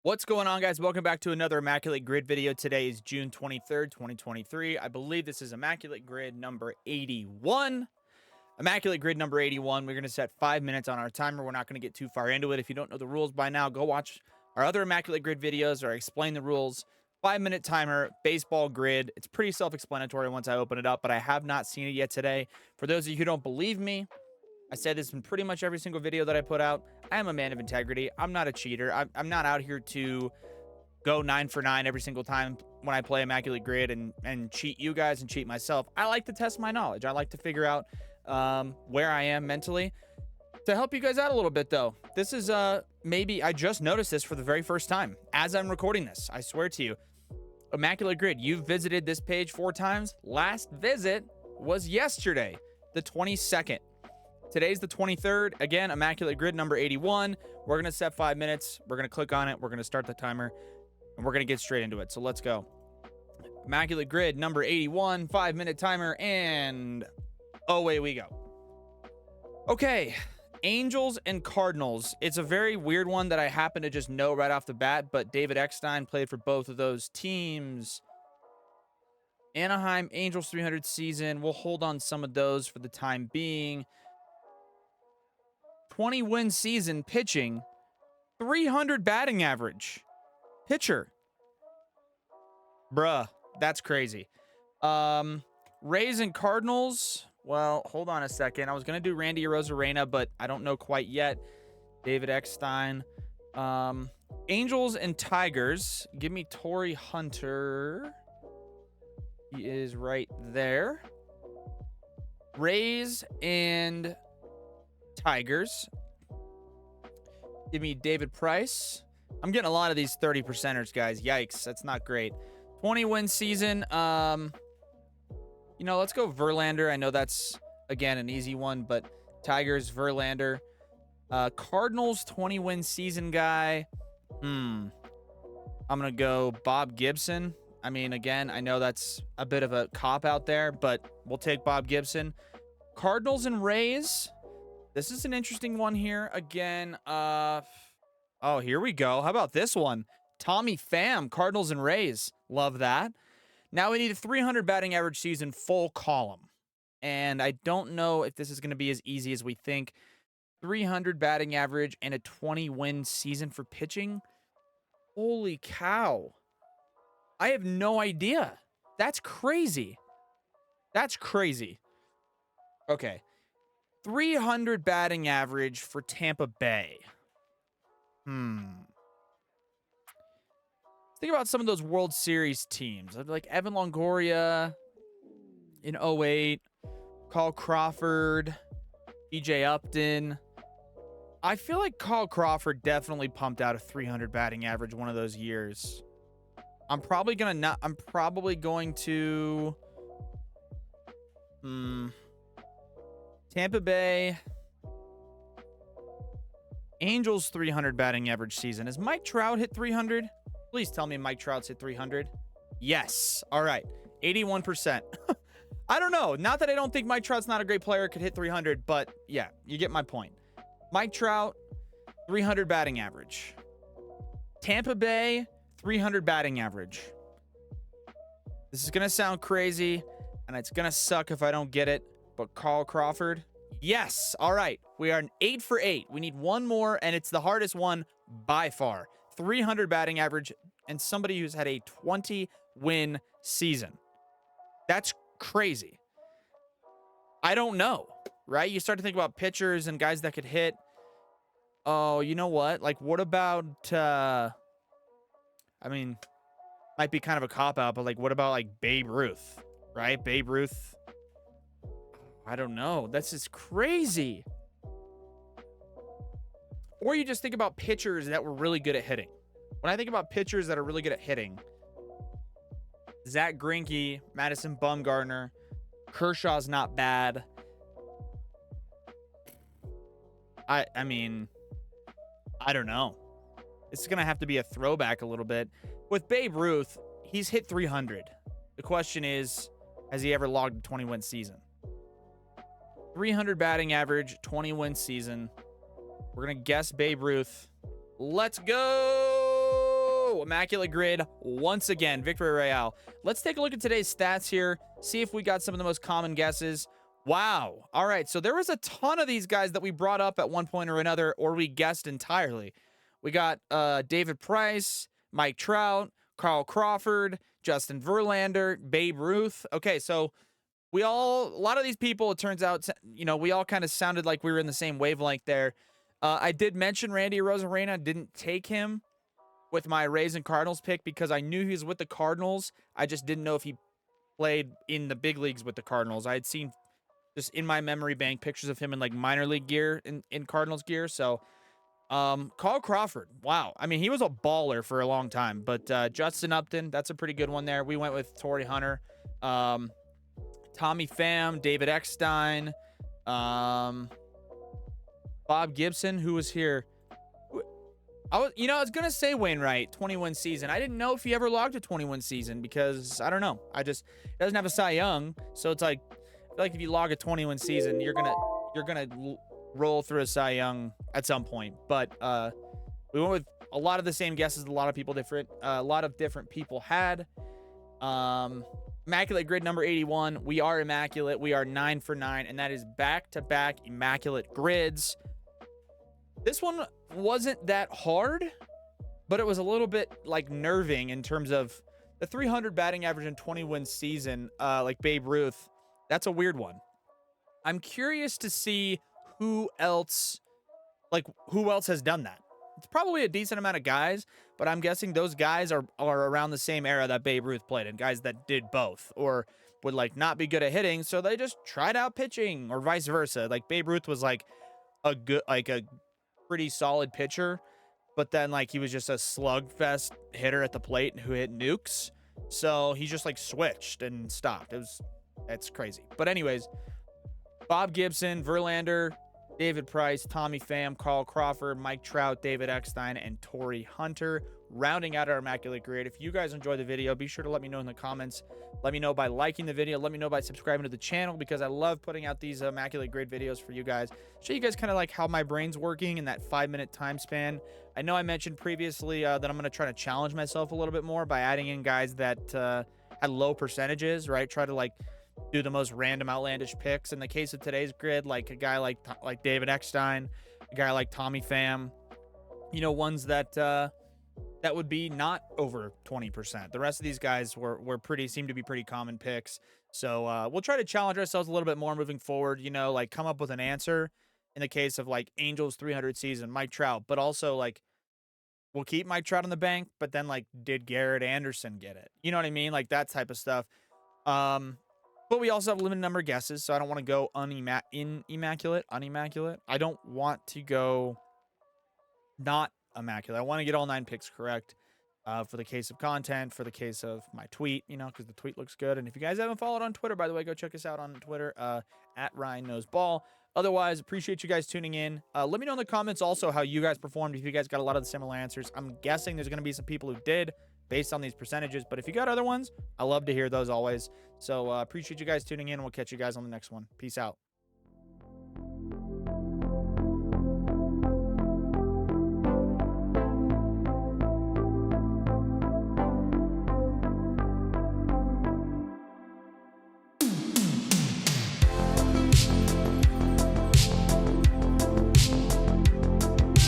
What's going on, guys? Welcome back to another Immaculate Grid video. Today is June 23rd, 2023. I believe this is Immaculate Grid number 81. Immaculate Grid number 81. We're going to set 5 minutes on our timer. We're not going to get too far into it. If you don't know the rules by now, go watch our other Immaculate Grid videos or explain the rules. 5-minute timer, baseball grid. It's pretty self-explanatory once I open it up, but I have not seen it yet today. For those of you who don't believe me, I said this in pretty much every single video that I put out. I am a man of integrity. I'm not a cheater. I'm not out here to go 9 for 9 every single time when I play Immaculate Grid and cheat you guys and cheat myself. I like to test my knowledge. I like to figure out where I am mentally. To help you guys out a little bit, though, this is maybe I just noticed this for the very first time as I'm recording this. I swear to you. Immaculate Grid, you've visited this page 4 times. Last visit was yesterday, the 22nd. Today's the 23rd. Again, Immaculate Grid number 81. We're going to set 5 minutes. We're going to click on it. We're going to start the timer. And we're going to get straight into it. So let's go. Immaculate Grid number 81. 5-minute timer. And away we go. Okay. Angels and Cardinals. It's a very weird one that I happen to just know right off the bat. But David Eckstein played for both of those teams. Anaheim Angels 300 season. We'll hold on some of those for the time being. 20-win season pitching, 300 batting average. Pitcher. Bruh, that's crazy. Rays and Cardinals. Well, hold on a second. I was going to do Randy Arozarena, but I don't know quite yet. David Eckstein. Angels and Tigers. Give me Torrey Hunter. He is right there. Rays and Tigers. Give me David Price. I'm getting a lot of these 30%ers, guys. Yikes, that's not great. 20-win season. Let's go Verlander. I know that's, again, an easy one, but Tigers, Verlander. Cardinals, 20-win season guy. I'm going to go Bob Gibson. I mean, again, I know that's a bit of a cop out there, but we'll take Bob Gibson. Cardinals and Rays. This is an interesting one here. Again, oh, here we go. How about this one? Tommy Pham, Cardinals and Rays. Love that. Now we need a 300 batting average season full column. And I don't know if this is going to be as easy as we think. 300 batting average and a 20-win season for pitching. Holy cow. I have no idea. That's crazy. That's crazy. Okay. 300 batting average for Tampa Bay. Think about some of those World Series teams. Like Evan Longoria in 08. Carl Crawford. DJ Upton. I feel like Carl Crawford definitely pumped out a 300 batting average one of those years. I'm probably going to... Tampa Bay. Angels 300 batting average season. Has Mike Trout hit 300? Please tell me Mike Trout's hit 300. Yes. All right. 81%. I don't know. Not that I don't think Mike Trout's not a great player, could hit 300, but yeah, you get my point. Mike Trout, 300 batting average. Tampa Bay, 300 batting average. This is going to sound crazy, and it's going to suck if I don't get it. But Carl Crawford, yes. All right. We are an 8 for 8. We need one more, and it's the hardest one by far. 300 batting average and somebody who's had a 20-win season. That's crazy. I don't know, right? You start to think about pitchers and guys that could hit. Oh, you know what? Like, what about, might be kind of a cop-out, but, like, what about, like, Babe Ruth, right? Babe Ruth. I don't know. That's just crazy. Or you just think about pitchers that were really good at hitting. When I think about pitchers that are really good at hitting, Zach Greinke, Madison Bumgarner, Kershaw's not bad. I don't know. It's going to have to be a throwback a little bit. With Babe Ruth, he's hit 300. The question is, has he ever logged a 20-win season? 300 batting average, 20-win season. We're going to guess Babe Ruth. Let's go. Immaculate Grid once again, Victory Royale. Let's take a look at today's stats here, see if we got some of the most common guesses. Wow. All right, so there was a ton of these guys that we brought up at one point or another, or we guessed entirely. We got David Price, Mike Trout, Carl Crawford, Justin Verlander, Babe Ruth. Okay, so a lot of these people, it turns out, you know, we all kind of sounded like we were in the same wavelength there. I did mention Randy Arozarena, didn't take him with my Rays and Cardinals pick because I knew he was with the Cardinals. I just didn't know if he played in the big leagues with the Cardinals. I had seen just in my memory bank pictures of him in like minor league gear, in Cardinals gear. So Carl Crawford, wow. I mean, he was a baller for a long time, but Justin Upton, that's a pretty good one there. We went with Torrey Hunter, Tommy Pham, David Eckstein, Bob Gibson, who was here. I was gonna say Wainwright, 21 season. I didn't know if he ever logged a 21 season because I don't know. He doesn't have a Cy Young, so it's like, I feel like if you log a 21 season, you're gonna roll through a Cy Young at some point. But we went with a lot of the same guesses. A lot of different people had. Immaculate Grid number 81. We are immaculate. We are 9 for 9, and that is back-to-back immaculate grids. This one wasn't that hard, but it was a little bit like nerving in terms of the 300 batting average in 21 season, like Babe Ruth. That's a weird one. I'm curious to see who else has done that. It's probably a decent amount of guys, but I'm guessing those guys are around the same era that Babe Ruth played in, guys that did both or would like not be good at hitting, so they just tried out pitching, or vice versa. Like Babe Ruth was like a pretty solid pitcher, but then like he was just a slugfest hitter at the plate who hit nukes, so he just like switched and stopped. It's crazy. But anyways, Bob Gibson, Verlander, David Price, Tommy Pham, Carl Crawford, Mike Trout, David Eckstein, and Torrey Hunter, rounding out our Immaculate Grid. If you guys enjoyed the video, be sure to let me know in the comments. Let me know by liking the video. Let me know by subscribing to the channel, because I love putting out these Immaculate Grid videos for you guys. Show you guys kind of like how my brain's working in that 5-minute time span. I know I mentioned previously that I'm going to try to challenge myself a little bit more by adding in guys that had low percentages, right? Try to like do the most random outlandish picks. In the case of today's grid, like a guy like David Eckstein, a guy like Tommy Pham, you know, ones that that would be not over 20%. The rest of these guys seem to be pretty common picks. So we'll try to challenge ourselves a little bit more moving forward, you know, like come up with an answer in the case of like Angels 300 season, Mike Trout, but also like we'll keep Mike Trout in the bank, but then like, did Garrett Anderson get it? You know what I mean? Like that type of stuff. But we also have a limited number of guesses, so I don't want to go unimmaculate. I don't want to go not immaculate. I want to get all 9 picks correct for the case of content, for the case of my tweet, you know, because the tweet looks good. And if you guys haven't followed on Twitter, by the way, go check us out on Twitter, at Ryan Knows Ball. Otherwise, appreciate you guys tuning in. Let me know in the comments also how you guys performed, if you guys got a lot of the similar answers. I'm guessing there's going to be some people who did, based on these percentages, but if you got other ones, I love to hear those always. So appreciate you guys tuning in. We'll catch you guys on the next one. Peace out.